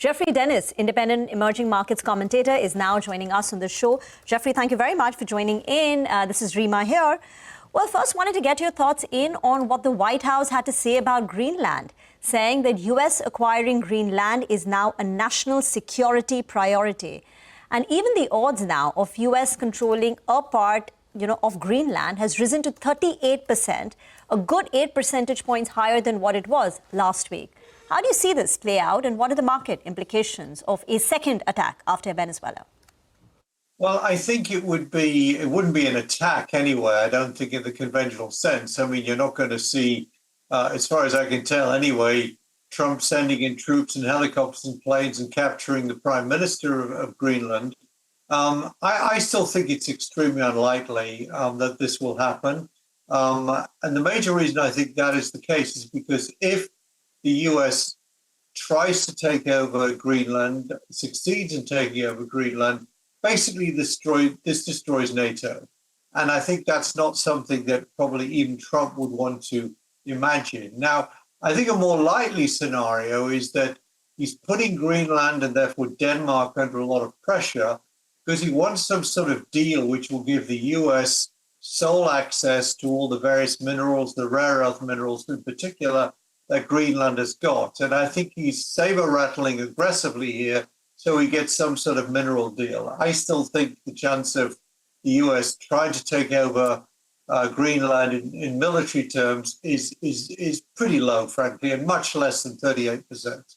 Geoffrey Dennis, independent emerging markets commentator, is now joining us on the show. Geoffrey, thank you very much for joining in. This is Rima here. Well, first wanted to get your thoughts in on what the White House had to say about Greenland, saying that US acquiring Greenland is now a national security priority. And even the odds now of US controlling a part, of Greenland has risen to 38%, a good 8 percentage points higher than what it was last week. How do you see this play out, and what are the market implications of a second attack after Venezuela? Well, I think it wouldn't be an attack anyway. I don't think in the conventional sense. I mean, you're not going to see, as far as I can tell anyway, Trump sending in troops and helicopters and planes and capturing the prime minister of Greenland. I still think it's extremely unlikely that this will happen. And the major reason I think that is the case is because if the US tries to take over Greenland, succeeds in taking over Greenland, basically this destroys NATO. And I think that's not something that probably even Trump would want to imagine. Now, I think a more likely scenario is that he's putting Greenland and therefore Denmark under a lot of pressure because he wants some sort of deal which will give the US sole access to all the various minerals, the rare earth minerals in particular, that Greenland has got. And I think he's saber-rattling aggressively here so he gets some sort of mineral deal. I still think the chance of the US trying to take over Greenland in military terms is pretty low, frankly, and much less than 38%.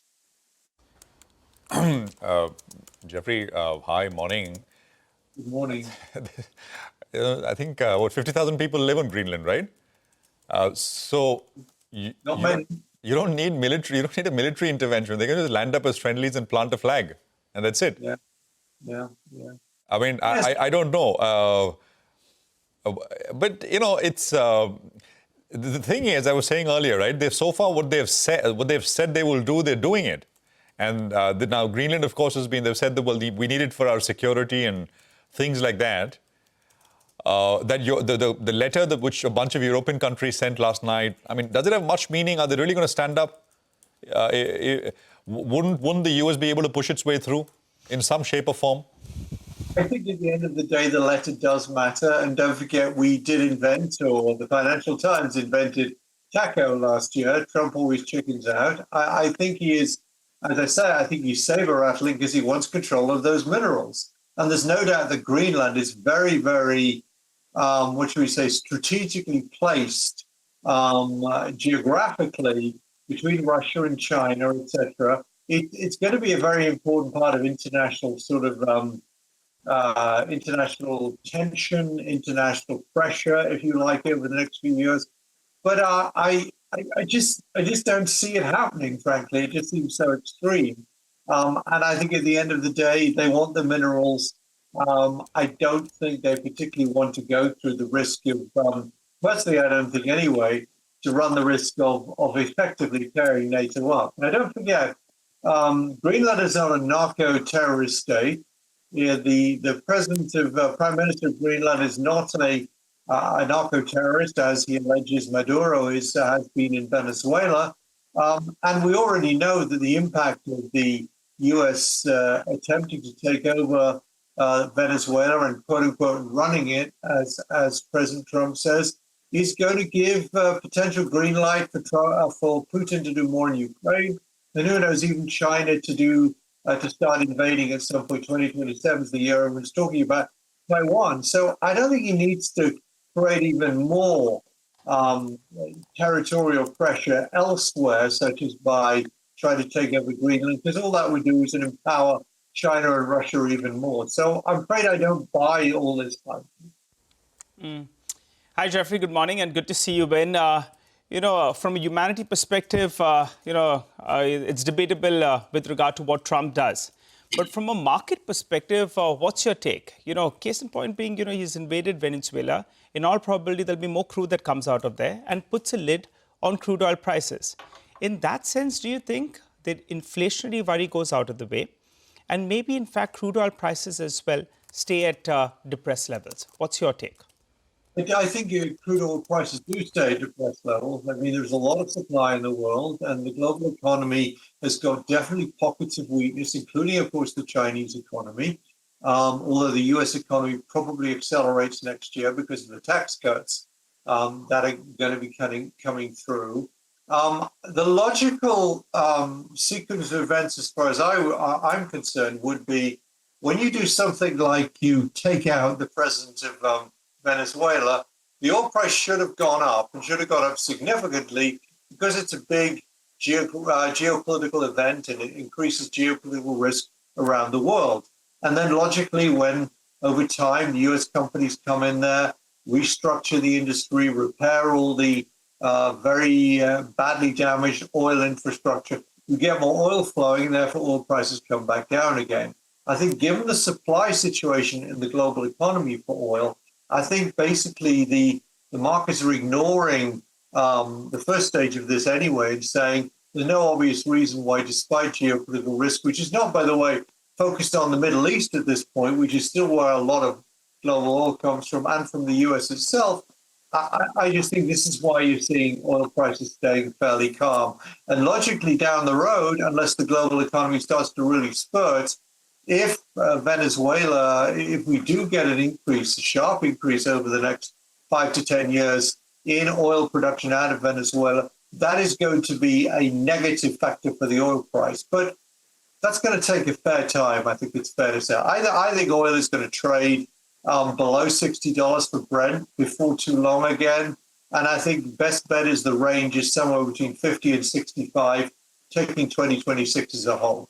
Geoffrey, hi, morning. Good morning. I think, 50,000 people live on Greenland, right? Not many. You don't need military. You don't need a military intervention. They can just land up as friendlies and plant a flag, and that's it. Yeah. I mean, yes. I don't know, but it's the thing is, I was saying earlier, right? They've so far what they've said they will do, they're doing it, and now Greenland, of course, has been. They've said that we need it for our security and things like that. The letter which a bunch of European countries sent last night, I mean, does it have much meaning? Are they really going to stand up? Wouldn't the US be able to push its way through in some shape or form? I think at the end of the day, the letter does matter. And don't forget, we did invent, or the Financial Times invented, taco last year. Trump always chickens out. I think he is, as I say, I think he's saber-rattling because he wants control of those minerals. And there's no doubt that Greenland is very, very strategically placed geographically between Russia and China, etc. It's going to be a very important part of international international tension, international pressure, if you like, over the next few years. But I just don't see it happening, frankly. It just seems so extreme. And I think at the end of the day, they want the minerals. I don't think they particularly want to go through the risk of, personally, I don't think anyway, to run the risk of effectively tearing NATO up. Now, don't forget, Greenland is not a narco-terrorist state. Yeah, the Prime Minister of Greenland is not a narco-terrorist, as he alleges Maduro has been in Venezuela. And we already know that the impact of the US attempting to take over Venezuela and quote-unquote running it, as President Trump says, is going to give potential green light for Putin to do more in Ukraine. And who knows, even China to start invading at some point. 2027 is the year everyone's talking about Taiwan. So I don't think he needs to create even more territorial pressure elsewhere, such as by trying to take over Greenland, because all that would do is empower China and Russia even more. So I'm afraid I don't buy all this time. Hi, Geoffrey. Good morning, and good to see you, Ben. From a humanity perspective, it's debatable with regard to what Trump does. But from a market perspective, what's your take? Case in point being, he's invaded Venezuela. In all probability, there'll be more crude that comes out of there and puts a lid on crude oil prices. In that sense, do you think that inflationary worry goes out of the way? And maybe, in fact, crude oil prices as well stay at depressed levels. What's your take? I think crude oil prices do stay at depressed levels. I mean, there's a lot of supply in the world, and the global economy has got definitely pockets of weakness, including, of course, the Chinese economy. Although the US economy probably accelerates next year because of the tax cuts that are going to be coming through. The logical sequence of events, as far as I'm concerned, would be when you do something like you take out the president of Venezuela, the oil price should have gone up and should have gone up significantly because it's a big geopolitical event and it increases geopolitical risk around the world. And then logically, when over time the US companies come in there, restructure the industry, repair all the very badly damaged oil infrastructure, you get more oil flowing, and therefore oil prices come back down again. I think given the supply situation in the global economy for oil, I think basically the markets are ignoring the first stage of this anyway and saying there's no obvious reason why, despite geopolitical risk, which is not, by the way, focused on the Middle East at this point, which is still where a lot of global oil comes from and from the US itself, I just think this is why you're seeing oil prices staying fairly calm. And logically down the road, unless the global economy starts to really spurt, if Venezuela, if we do get an increase, a sharp increase over the next 5 to 10 years in oil production out of Venezuela, that is going to be a negative factor for the oil price. But that's going to take a fair time, I think it's fair to say. I think oil is going to trade below $60 for Brent before too long again. And I think best bet is the range is somewhere between 50 and 65, taking 2026 as a whole.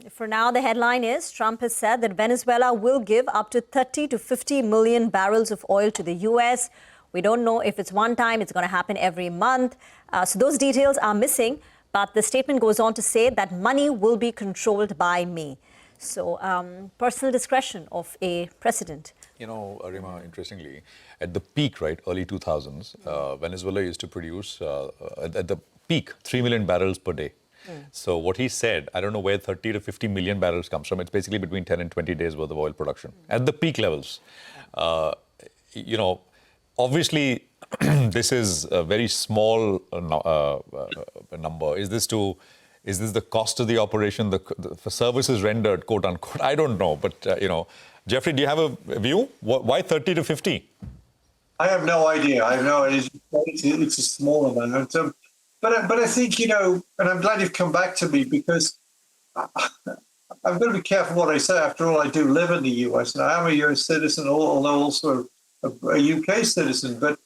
For now, the headline is Trump has said that Venezuela will give up to 30 to 50 million barrels of oil to the U.S. We don't know if it's one time, it's going to happen every month. So those details are missing. But the statement goes on to say that money will be controlled by me. So personal discretion of a president. You know, Rima, interestingly, at the peak, right, early 2000s, Venezuela used to produce, at the peak, 3 million barrels per day. So what he said, I don't know where 30 to 50 million barrels comes from. It's basically between 10 and 20 days worth of oil production at the peak levels. You know, obviously, this is a very small number. Is this the cost of the operation, the services rendered, quote unquote? I don't know. But, you know, Geoffrey, do you have a view? Why 30 to 50? I have no idea. I know it's a small amount. But I think, you know, and I'm glad you've come back to me because I've got to be careful what I say. After all, I do live in the US and I am a US citizen, although also a UK citizen. But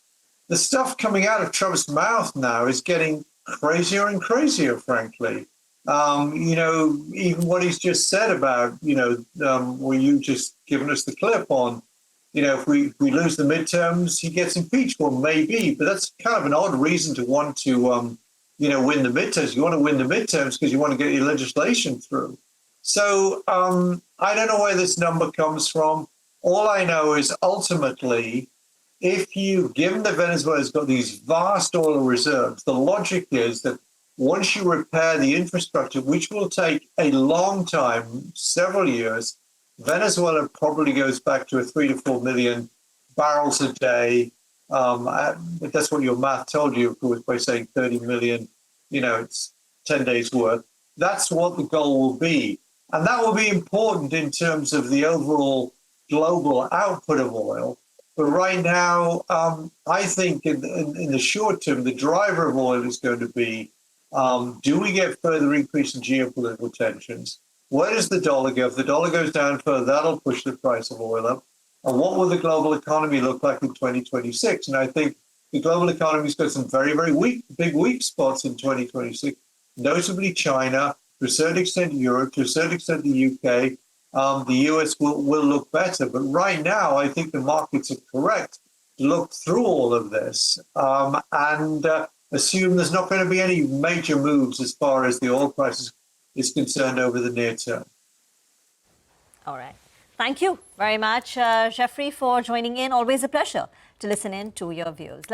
the stuff coming out of Trump's mouth now is getting crazier and crazier, frankly. You know, even what he's just said about, you know, where you just given us the clip on, you know, if we lose the midterms, he gets impeached. Well, maybe, but that's kind of an odd reason to want to, you know, win the midterms. You want to win the midterms because you want to get your legislation through. So I don't know where this number comes from. All I know is ultimately, if you, given that Venezuela's got these vast oil reserves, the logic is that once you repair the infrastructure, which will take a long time, several years, Venezuela probably goes back to a 3 to 4 million barrels a day. That's what your math told you, of course, by saying 30 million, you know, it's 10 days worth. That's what the goal will be. And that will be important in terms of the overall global output of oil. But right now, I think in the short term, the driver of oil is going to be, do we get further increase in geopolitical tensions? Where does the dollar go? If the dollar goes down further, that'll push the price of oil up. And what will the global economy look like in 2026? And I think the global economy's got some very, very big weak spots in 2026, notably China, to a certain extent Europe, to a certain extent the UK. The US will look better. But right now, I think the markets are correct to look through all of this and assume there's not going to be any major moves as far as the oil price is concerned over the near term. All right. Thank you very much, Geoffrey, for joining in. Always a pleasure to listen in to your views.